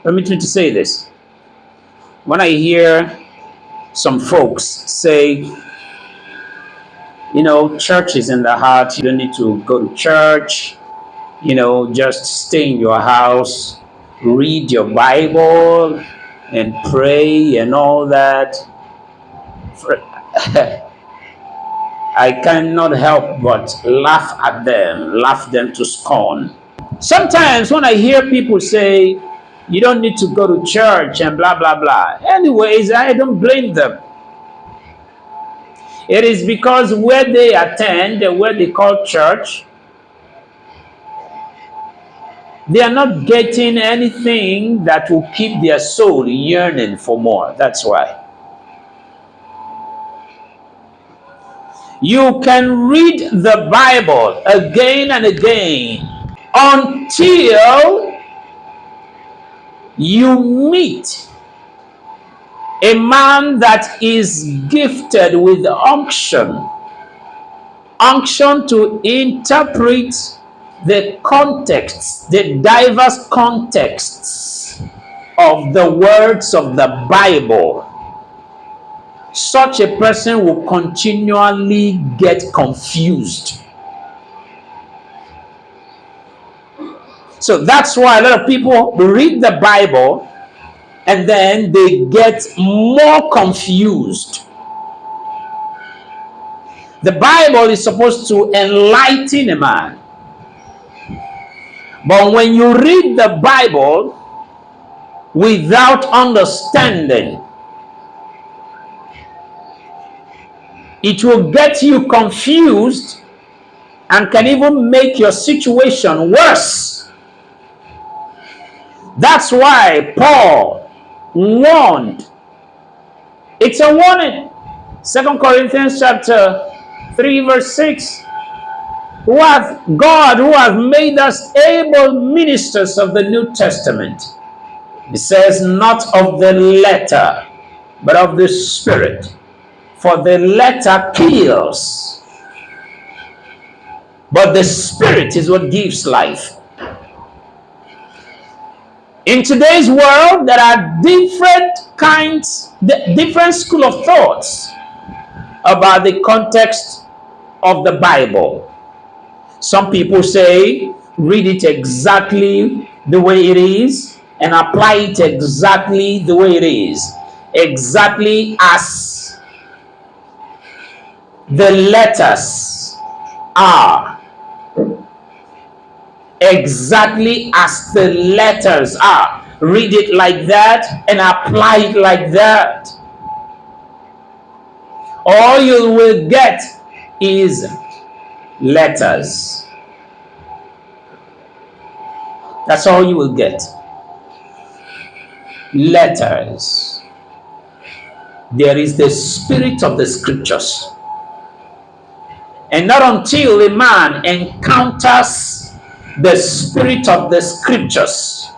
Permit me to say this. When I hear some folks say, church is in the heart, you don't need to go to church, just stay in your house, read your Bible, and pray and all that. I cannot help but laugh them to scorn. Sometimes when I hear people say, you don't need to go to church and blah, blah, blah. Anyways, I don't blame them. It is because where they attend, where they call church, they are not getting anything that will keep their soul yearning for more. That's why. You can read the Bible again and again until you meet a man that is gifted with unction to interpret the contexts, the diverse contexts of the words of the Bible. Such a person will continually get confused. So that's why a lot of people read the Bible and then they get more confused. The Bible is supposed to enlighten a man. But when you read the Bible without understanding, it will get you confused and can even make your situation worse. That's why Paul warned. It's a warning. 2 Corinthians chapter 3 verse 6. God who has made us able ministers of the New Testament. He says, not of the letter, but of the Spirit. For the letter kills, but the Spirit is what gives life. In today's world, there are different school of thoughts about the context of the Bible. Some people say, read it exactly the way it is and apply it exactly the way it is. Exactly as the letters are. Exactly as the letters are. Read it like that and apply it like that. All you will get is letters. That's all you will get. Letters. There is the spirit of the scriptures. And not until a man encounters the spirit of the scriptures,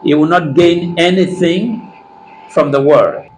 he will not gain anything from the word.